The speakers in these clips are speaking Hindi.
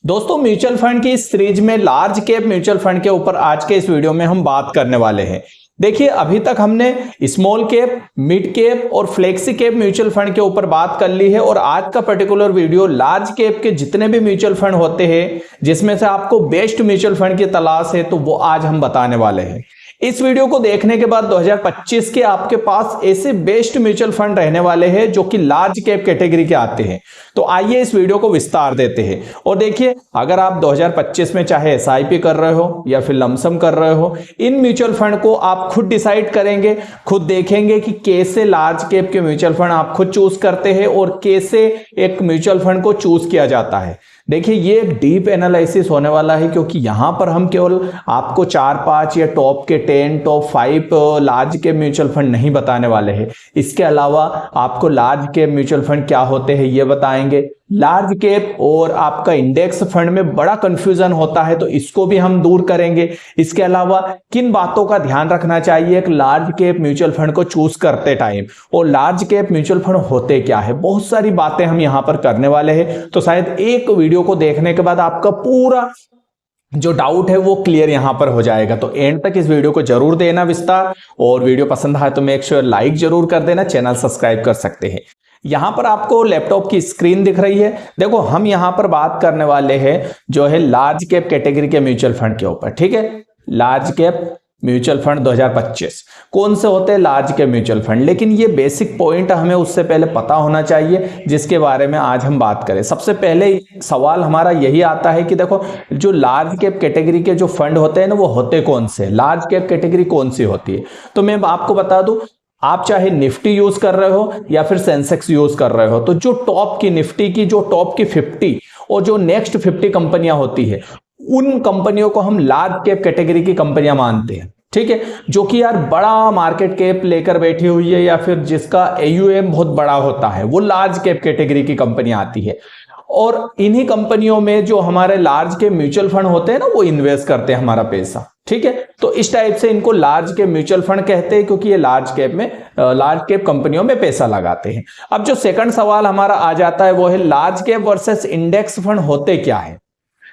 दोस्तों, म्यूचुअल फंड की इस सीरीज में लार्ज कैप म्यूचुअल फंड के ऊपर आज के इस वीडियो में हम बात करने वाले हैं। देखिए, अभी तक हमने स्मॉल कैप, मिड कैप और फ्लेक्सी कैप म्यूचुअल फंड के ऊपर बात कर ली है और आज का पर्टिकुलर वीडियो लार्ज कैप के जितने भी म्यूचुअल फंड होते हैं जिसमें से आपको बेस्ट म्यूचुअल फंड की तलाश है तो वो आज हम बताने वाले हैं। इस वीडियो को देखने के बाद 2025 के आपके पास ऐसे बेस्ट म्यूचुअल फंड रहने वाले हैं जो कि लार्ज कैप कैटेगरी के आते हैं। तो आइए इस वीडियो को विस्तार देते हैं और देखिए, अगर आप 2025 में चाहे एसआईपी कर रहे हो या फिर लमसम कर रहे हो, इन म्यूचुअल फंड को आप खुद डिसाइड करेंगे, खुद देखेंगे कि कैसे लार्ज कैप के म्यूचुअल फंड आप खुद चूज करते हैं और कैसे एक म्यूचुअल फंड को चूज किया जाता है। देखिए, ये एक डीप एनालिसिस होने वाला है क्योंकि यहां पर हम केवल आपको 4-5 या टॉप के 10, top 5 large cap mutual fund नहीं बताने वाले हैं। इसके अलावा आपको लार्ज कैप म्यूचुअल फंड क्या होते हैं ये बताएंगे। लार्ज कैप और आपका इंडेक्स फंड में बड़ा कंफ्यूजन होता है तो इसको भी हम दूर करेंगे। इसके अलावा किन बातों का ध्यान रखना चाहिए एक लार्ज कैप म्यूचुअल फंड को चूज करते टाइम, और लार्ज कैप म्यूचुअल फंड होते क्या है, बहुत सारी बातें हम यहां पर करने वाले हैं। तो शायद एक वीडियो को देखने के बाद आपका पूरा जो डाउट है वो क्लियर यहां पर हो जाएगा। तो एंड तक इस वीडियो को जरूर देना विस्तार, और वीडियो पसंद आए तो मेक श्योर लाइक जरूर कर देना, चैनल सब्सक्राइब कर सकते हैं। यहां पर आपको लैपटॉप की स्क्रीन दिख रही है। देखो, हम यहां पर बात करने वाले हैं जो है लार्ज कैप कैटेगरी के म्यूचुअल फंड के ऊपर। ठीक है, लार्ज कैप म्यूचुअल फंड 2025 कौन से होते हैं लार्ज कैप म्यूचुअल फंड, लेकिन ये बेसिक पॉइंट हमें उससे पहले पता होना चाहिए जिसके बारे में आज हम बात करें। सबसे पहले सवाल हमारा यही आता है कि देखो, जो लार्ज कैप कैटेगरी के जो फंड होते हैं ना, वो होते कौन से, लार्ज कैप कैटेगरी कौन सी होती है। तो मैं आपको बता दूं, आप चाहे निफ्टी यूज कर रहे हो या फिर सेंसेक्स यूज कर रहे हो, तो जो टॉप की निफ्टी की जो टॉप की 50 और जो नेक्स्ट 50 कंपनियां होती है, उन कंपनियों को हम लार्ज कैप कैटेगरी की कंपनियां मानते हैं। ठीक है, जो कि यार बड़ा मार्केट कैप लेकर बैठी हुई है या फिर जिसका AUM बहुत बड़ा होता है, वो लार्ज कैप कैटेगरी की कंपनियां आती है। और इन्हीं कंपनियों में जो हमारे लार्ज कैप म्यूचुअल फंड होते हैं ना, वो इन्वेस्ट करते हैं हमारा पैसा। ठीक है, तो इस टाइप से इनको लार्ज कैप म्यूचुअल फंड कहते हैं क्योंकि ये लार्ज कैप कंपनियों में पैसा लगाते हैं। अब जो सेकंड सवाल हमारा आ जाता है वो है large cap versus index fund होते क्या है।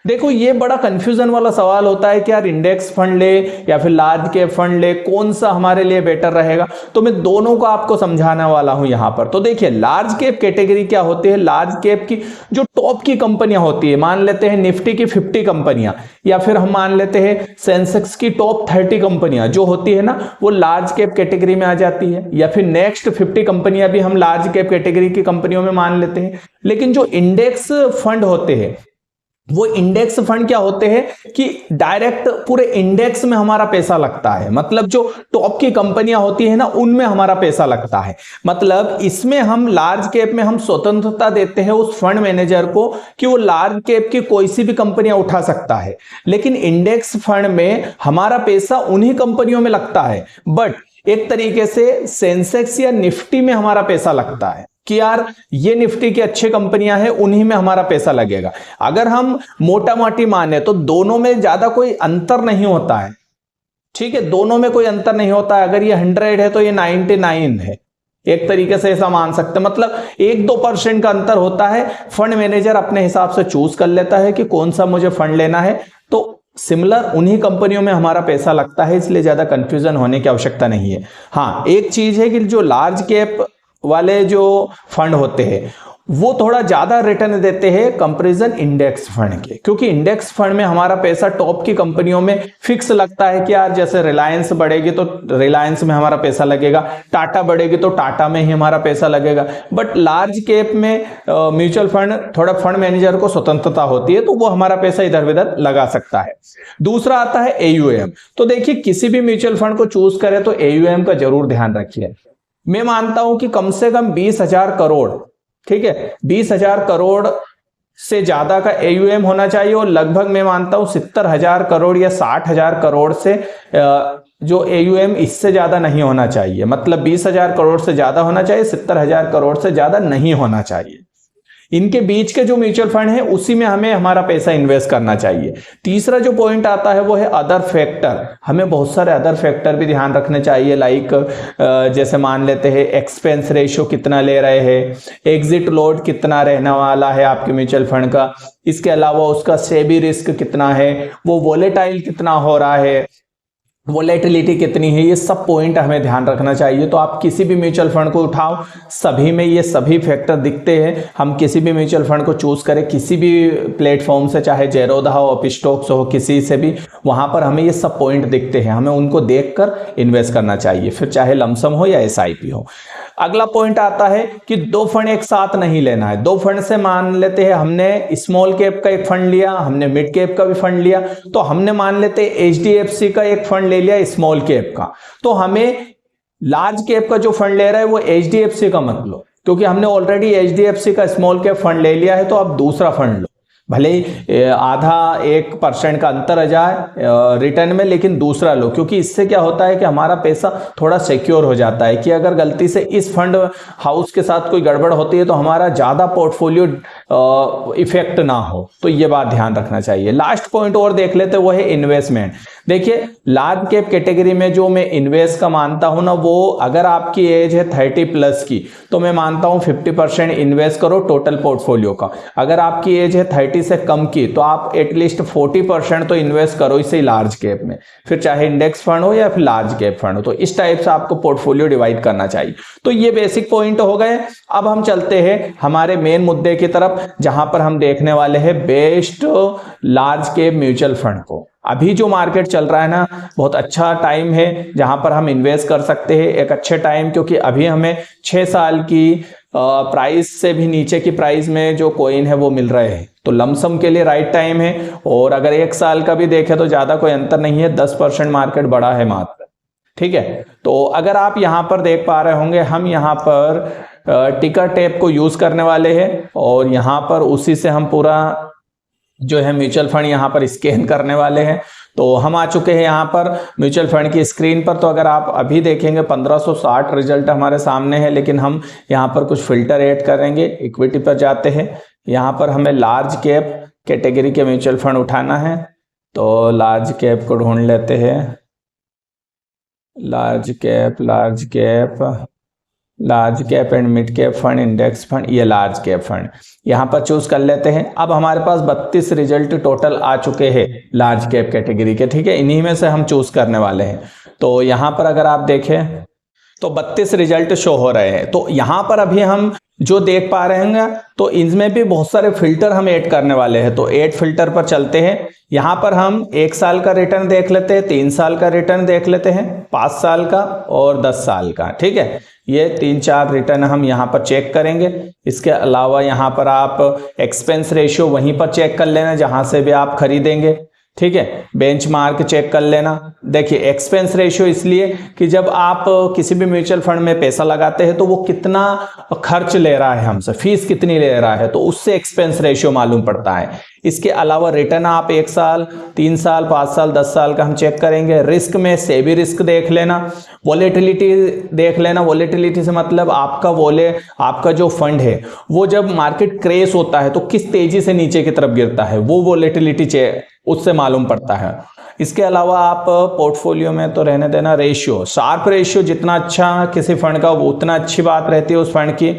देखो, ये बड़ा कंफ्यूजन वाला सवाल होता है कि यार इंडेक्स फंड ले या फिर लार्ज कैप फंड ले, कौन सा हमारे लिए बेटर रहेगा। तो मैं दोनों को आपको समझाने वाला हूं यहां पर। तो देखिए, लार्ज कैप कैटेगरी क्या होती है, लार्ज कैप की जो टॉप की कंपनियां होती है, मान लेते हैं निफ्टी की 50 कंपनियां, या फिर हम मान लेते हैं सेंसेक्स की टॉप 30 कंपनियां जो होती है ना, वो लार्ज कैप कैटेगरी में आ जाती है, या फिर नेक्स्ट 50 कंपनियां भी हम लार्ज कैप कैटेगरी की कंपनियों में मान लेते हैं। लेकिन जो इंडेक्स फंड होते हैं, वो इंडेक्स फंड क्या होते हैं कि डायरेक्ट पूरे इंडेक्स में हमारा पैसा लगता है। मतलब जो टॉप की कंपनियां होती है ना, उनमें हमारा पैसा लगता है। मतलब इसमें हम लार्ज कैप में हम स्वतंत्रता देते हैं उस फंड मैनेजर को कि वो लार्ज कैप की कोई सी भी कंपनियां उठा सकता है, लेकिन इंडेक्स फंड में हमारा पैसा उन्हीं कंपनियों में लगता है। बट एक तरीके से सेंसेक्स या निफ्टी में हमारा पैसा लगता है कि यार ये निफ्टी की अच्छी कंपनियां हैं, उन्हीं में हमारा पैसा लगेगा। अगर हम मोटा मोटी माने तो दोनों में ज्यादा कोई अंतर नहीं होता है। ठीक है, दोनों में कोई अंतर नहीं होता है। अगर ये 100 है तो ये 99 है, एक तरीके से ऐसा मान सकते हैं। मतलब 1-2% का अंतर होता है। फंड मैनेजर अपने हिसाब से चूज कर लेता है कि कौन सा मुझे फंड लेना है, तो सिमिलर उन्हीं कंपनियों में हमारा पैसा लगता है, इसलिए ज्यादा कंफ्यूजन होने की आवश्यकता नहीं है। हाँ, एक चीज है कि जो लार्ज कैप वाले जो फंड होते हैं वो थोड़ा ज्यादा रिटर्न देते हैं कंपैरिजन इंडेक्स फंड के, क्योंकि इंडेक्स फंड में हमारा पैसा टॉप की कंपनियों में फिक्स लगता है कि यार जैसे रिलायंस बढ़ेगी तो रिलायंस में हमारा पैसा लगेगा, टाटा बढ़ेगी तो टाटा में ही हमारा पैसा लगेगा। बट लार्ज कैप में म्यूचुअल फंड थोड़ा फंड मैनेजर को स्वतंत्रता होती है, तो वो हमारा पैसा इधर उधर लगा सकता है। दूसरा आता है AUM। तो देखिए, किसी भी म्यूचुअल फंड को चूज करें तो AUM का जरूर ध्यान रखिए। मैं मानता हूं कि कम से कम 20,000 करोड़, ठीक है, 20,000 करोड़ से ज्यादा का AUM होना चाहिए, और लगभग मैं मानता हूं 70,000 करोड़ या 60,000 करोड़ से जो AUM इससे ज्यादा नहीं होना चाहिए। मतलब 20,000 करोड़ से ज्यादा होना चाहिए, 70,000 करोड़ से ज्यादा नहीं होना चाहिए। इनके बीच के जो म्यूचुअल फंड है उसी में हमें हमारा पैसा इन्वेस्ट करना चाहिए। तीसरा जो पॉइंट आता है वो है अदर फैक्टर। हमें बहुत सारे अदर फैक्टर भी ध्यान रखने चाहिए, लाइक जैसे मान लेते हैं एक्सपेंस रेशियो कितना ले रहे हैं, एग्जिट लोड कितना रहने वाला है आपके म्यूचुअल फंड का, इसके अलावा उसका सेबी रिस्क कितना है, वो वोलेटाइल कितना हो रहा है, वोलेटिलिटी कितनी है, ये सब पॉइंट हमें ध्यान रखना चाहिए। तो आप किसी भी म्यूचुअल फंड को उठाओ, सभी में ये सभी फैक्टर दिखते हैं। हम किसी भी म्यूचुअल फंड को चूज करें, किसी भी प्लेटफॉर्म से, चाहे जेरोधा हो, अपस्टॉक्स हो, किसी से भी, वहां पर हमें ये सब पॉइंट दिखते हैं, हमें उनको देखकर इन्वेस्ट करना चाहिए, फिर चाहे लमसम हो या एसआईपी हो। अगला पॉइंट आता है कि दो फंड एक साथ नहीं लेना है। दो फंड से मान लेते हैं हमने स्मॉल कैप का एक फंड लिया, हमने मिड कैप का भी फंड लिया, तो हमने मान लेते हैं एचडीएफसी का एक फंड ले लिया स्मॉल कैप का, तो हमें लार्ज कैप का जो फंड ले रहा है वो एचडीएफसी का मत लो, क्योंकि हमने ऑलरेडी एचडीएफसी का स्मॉल कैप फंड ले लिया है। तो आप दूसरा फंड लो, भले ही आधा 1% का अंतर आ जाए रिटर्न में, लेकिन दूसरा लो, क्योंकि इससे क्या होता है कि हमारा पैसा थोड़ा सिक्योर हो जाता है कि अगर गलती से इस फंड हाउस के साथ कोई गड़बड़ होती है तो हमारा ज़्यादा पोर्टफोलियो इफेक्ट ना हो। तो ये बात ध्यान रखना चाहिए। लास्ट पॉइंट और देख लेते वो है इन्वेस्टमेंट। देखिए लार्ज कैप कैटेगरी में जो मैं इन्वेस्ट का मानता हूं ना, वो अगर आपकी एज है 30+ की तो मैं मानता हूं 50% इन्वेस्ट करो टोटल पोर्टफोलियो का। अगर आपकी एज है 30 से कम की तो आप एटलीस्ट 40% तो इन्वेस्ट करो इसे लार्ज कैप में, फिर चाहे इंडेक्स फंड हो या फिर लार्ज कैप फंड हो। तो इस टाइप से आपको पोर्टफोलियो डिवाइड करना चाहिए। तो ये बेसिक पॉइंट हो गए। अब हम चलते हैं हमारे मेन मुद्दे की तरफ, जहां पर हम देखने वाले हैं best large cap mutual fund को। अभी जो मार्केट चल रहा है ना, बहुत अच्छा टाइम है जहां पर हम इन्वेस्ट कर सकते हैं, एक अच्छे टाइम, क्योंकि अभी हमें 6 साल की प्राइस से भी नीचे की प्राइस में जो कॉइन है वो मिल रहे हैं। तो लमसम के लिए राइट टाइम है। और अगर 1 साल का भी देखें तो ज्यादा कोई अंतर नहीं है, 10% मार्केट बढ़ा है मात्र। ठीक है, तो अगर आप यहां पर देख पा रहे होंगे, हम यहां पर टिकर टैप को यूज करने वाले हैं और यहां पर उसी से हम पूरा जो है म्यूचुअल फंड यहां पर स्कैन करने वाले हैं। तो हम आ चुके हैं यहां पर म्यूचुअल फंड की स्क्रीन पर। तो अगर आप अभी देखेंगे 1560 रिजल्ट हमारे सामने है, लेकिन हम यहां पर कुछ फिल्टर ऐड करेंगे। इक्विटी पर जाते हैं, यहां पर हमें लार्ज कैप कैटेगरी के म्यूचुअल फंड उठाना है। तो लार्ज कैप को ढूंढ लेते हैं, large cap and mid cap fund, index fund, ये लार्ज कैप फंड यहां पर चूज कर लेते हैं। अब हमारे पास 32 रिजल्ट टोटल आ चुके हैं लार्ज कैप कैटेगरी के। ठीक है, इन्हीं में से हम चूज करने वाले हैं। तो यहां पर अगर आप देखें तो 32 रिजल्ट शो हो रहे हैं। तो यहां पर अभी हम जो देख पा रहे हैं, तो इनमें भी बहुत सारे फिल्टर हम ऐड करने वाले हैं। तो ऐड फिल्टर पर चलते हैं। यहां पर हम 1 साल का रिटर्न देख लेते हैं, 3 साल का रिटर्न देख लेते हैं, 5 साल का और 10 साल का। ठीक है, ये 3-4 रिटर्न हम यहां पर चेक करेंगे। इसके अलावा यहां पर आप एक्सपेंस रेशियो वहीं पर चेक कर लेना जहां से भी आप खरीदेंगे। ठीक है, बेंचमार्क चेक कर लेना। देखिए एक्सपेंस रेशियो इसलिए कि जब आप किसी भी म्यूचुअल फंड में पैसा लगाते हैं तो वो कितना खर्च ले रहा है हमसे, फीस कितनी ले रहा है, तो उससे एक्सपेंस रेशियो मालूम पड़ता है। इसके अलावा रिटर्न आप 1 साल, 3 साल, 5 साल, 10 साल का हम चेक करेंगे। रिस्क में सेबी रिस्क देख लेना, वोलेटिलिटी देख लेना। वोलेटिलिटी से मतलब आपका जो फंड है वो जब मार्केट क्रैश होता है तो किस तेजी से नीचे की तरफ गिरता है, वो वोलेटिलिटी उससे मालूम पड़ता है। इसके अलावा आप पोर्टफोलियो में तो रहने देना रेशियो, शार्प रेशियो जितना अच्छा किसी फंड का वो उतना अच्छी बात रहती है उस फंड की।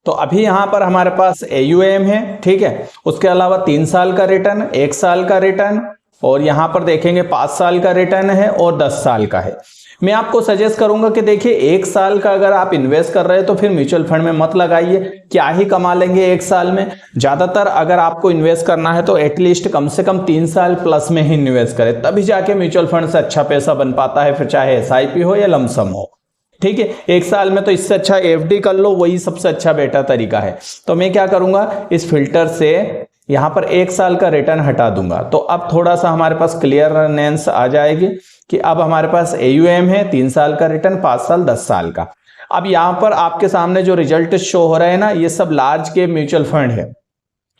तो अभी यहां पर हमारे पास AUM है। ठीक है, उसके अलावा 3 साल का रिटर्न, 1 साल का रिटर्न, और यहां पर देखेंगे 5 साल का रिटर्न है और 10 साल का है। मैं आपको सजेस्ट करूंगा कि देखिए 1 साल का अगर आप इन्वेस्ट कर रहे हैं तो फिर म्यूचुअल फंड में मत लगाइए, क्या ही कमा लेंगे 1 साल में। ज्यादातर अगर आपको इन्वेस्ट करना है तो एटलीस्ट कम से कम 3 साल प्लस में ही इन्वेस्ट करें, तभी जाके म्यूचुअल फंड से अच्छा पैसा बन पाता है, फिर चाहे SIP हो या लमसम हो। ठीक है, 1 साल में तो इससे अच्छा FD कर लो, वही सबसे अच्छा बेटर तरीका है। तो मैं क्या करूंगा, इस फिल्टर से यहां पर 1 साल का रिटर्न हटा दूंगा। तो अब थोड़ा सा हमारे पास क्लियरनेस आ जाएगी कि अब हमारे पास AUM है, 3 साल का रिटर्न, 5 साल, 10 साल का। अब यहां पर आपके सामने जो रिजल्ट शो हो रहे हैं ना, ये सब लार्ज के म्यूचुअल फंड है।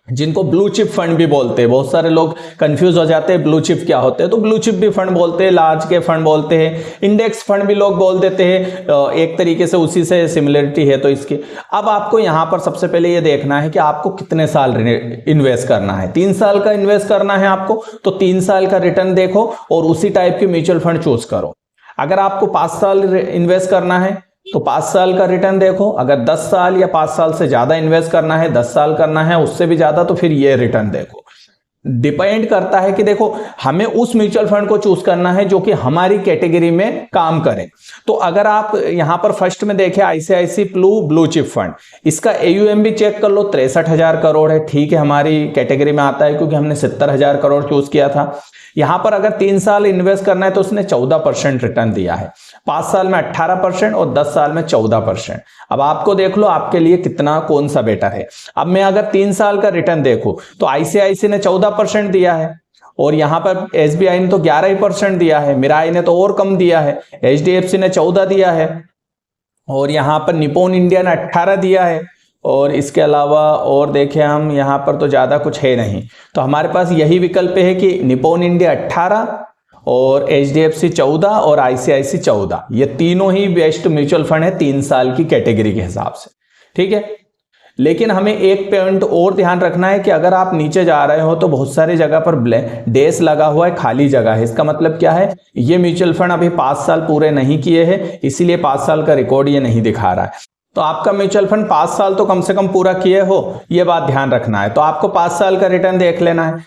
जिनको ब्लू चिप फंड भी बोलते हैं। बहुत सारे लोग कंफ्यूज हो जाते हैं ब्लू चिप क्या होते हैं, तो ब्लू चिप भी फंड बोलते हैं, लार्ज कैप फंड बोलते हैं, इंडेक्स फंड भी लोग बोल देते हैं, एक तरीके से उसी से सिमिलरिटी है। तो इसकी अब आपको यहां पर सबसे पहले ये देखना है कि आपको कितने साल इन्वेस्ट करना है। 3 साल का इन्वेस्ट करना है आपको, तो 3 साल का रिटर्न देखो और उसी टाइप की म्यूचुअल फंड चूज करो। अगर आपको 5 साल इन्वेस्ट करना है तो 5 साल का रिटर्न देखो। अगर 10 साल या 5 साल से ज्यादा इन्वेस्ट करना है, 10 साल करना है उससे भी ज्यादा, तो फिर ये रिटर्न देखो। डिपेंड करता है कि देखो हमें उस म्यूचुअल फंड को चूज करना है जो कि हमारी कैटेगरी में काम करे। तो अगर आप यहां पर फर्स्ट में देखें आईसीआईसी ब्लू चिप फंड, इसका एयूएम भी चेक कर लो, 63,000 करोड़ है। ठीक है, हमारी कैटेगरी में आता है क्योंकि हमने 70,000 करोड़ चूज किया था। यहां पर अगर 3 साल इन्वेस्ट करना है तो उसने 14% रिटर्न दिया है, 5 साल में 18% और 10 साल में 14%। अब आपको देख लो आपके लिए कितना कौन सा बेटर है। अब मैं अगर 3 साल का रिटर्न देखूं तो आईसीआईसी ने 14% दिया है और यहां पर एसबीआई ने तो 11% दिया है, मिराई ने तो और कम दिया है, एचडीएफसी ने 14 दिया है और यहां पर निप्पॉन इंडिया ने 18 दिया है। और इसके अलावा और देखें हम यहाँ पर तो ज़्यादा कुछ है नहीं, तो हमारे पास यही विकल्प है कि निप्पॉन इंडिया 18 और एचडीएफसी 14 और आईसीआईसी 14, ये तीनों ही बेस्ट म्यूचुअल फंड है 3 साल की कैटेगरी के हिसाब से। ठीक है, लेकिन हमें एक पॉइंट और ध्यान रखना है कि अगर आप नीचे जा रहे हो तो बहुत सारी जगह पर डैश लगा हुआ है, खाली जगह है। इसका मतलब क्या है, ये म्यूचुअल फंड अभी 5 साल पूरे नहीं किए हैं, इसीलिए 5 साल का रिकॉर्ड ये नहीं दिखा रहा है। तो आपका म्यूचुअल फंड 5 साल तो कम से कम पूरा किए हो, ये बात ध्यान रखना है। तो आपको 5 साल का रिटर्न देख लेना है।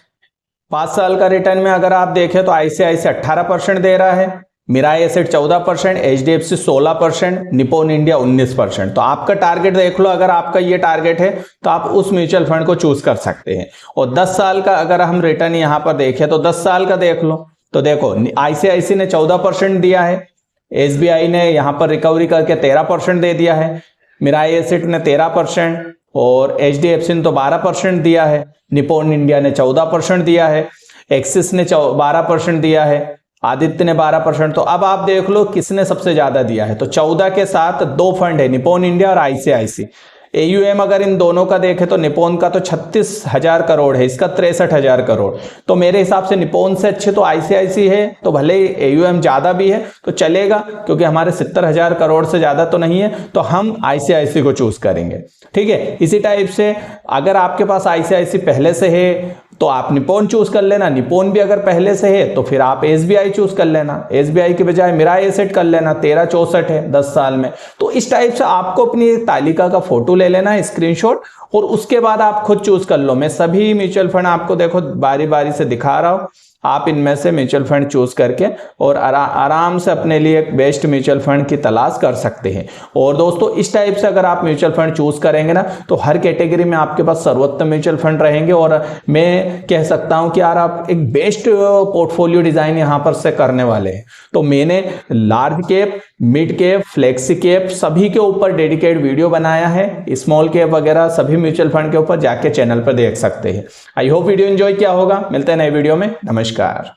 5 साल का रिटर्न में अगर आप देखें तो आईसीआईसी 18% दे रहा है, Mirae asset 14%, HDFC 16%, Nippon India 19%। तो आपका टारगेट देख लो, अगर आपका ये टारगेट है तो आप उस म्यूचुअल फंड को चूज कर सकते हैं। और 10 साल का अगर हम रिटर्न यहां पर देखें तो 10 साल का देख लो, तो देखो आईसीआईसी ने 14% दिया है, एसबीआई ने यहां पर रिकवरी करके 13% दे दिया है, मिराई एसेट ने 13% और एचडीएफसी ने तो 12% दिया है, निप्पॉन इंडिया ने 14% दिया है, एक्सिस ने 12% दिया है, आदित्य ने 12%। तो अब आप देख लो किसने सबसे ज्यादा दिया है। तो 14 के साथ 2 फंड है, निप्पॉन इंडिया और आईसीआईसी। एयूएम अगर इन दोनों का देखें तो निप्पॉन का तो 36,000 करोड़ है, इसका 63,000 करोड़। तो मेरे हिसाब से निप्पॉन से अच्छे तो आईसीआईसी है, तो भले एयूएम ज्यादा भी है तो चलेगा क्योंकि हमारे 70,000 करोड़ से ज्यादा तो नहीं है, तो हम आईसीआईसी को चूज करेंगे। ठीक है, इसी टाइप से अगर आपके पास आईसीआईसी पहले से है तो आप निप्पॉन चूज कर लेना, निप्पॉन भी अगर पहले से है तो फिर आप एसबीआई चूज कर लेना, एसबीआई के बजाय मिराई एसेट कर लेना, 1364 है 10 साल में। तो इस टाइप से आपको अपनी तालिका का फोटो ले लेना है स्क्रीनशॉट और उसके बाद आप खुद चूज कर लो। मैं सभी म्यूचुअल फंड आपको देखो बारी बारी से दिखा रहा हूं, आप इनमें से म्यूचुअल फंड चूज करके और आराम से अपने लिए एक बेस्ट म्यूचुअल फंड की तलाश कर सकते हैं। और दोस्तों इस टाइप से अगर आप म्यूचुअल फंड चूज करेंगे ना तो हर कैटेगरी में आपके पास सर्वोत्तम म्यूचुअल फंड रहेंगे और मैं कह सकता हूं कि यार आप एक बेस्ट पोर्टफोलियो डिजाइन यहां पर से करने वाले हैं। तो मैंने large cap, mid cap, flexi cap सभी के ऊपर डेडिकेट वीडियो बनाया है, स्मॉल कैप वगैरह सभी म्यूचुअल फंड के ऊपर जाके चैनल पर देख सकते हैं। आई होप वीडियो एंजॉय किया होगा। मिलते हैं नए वीडियो में, नमस्कार।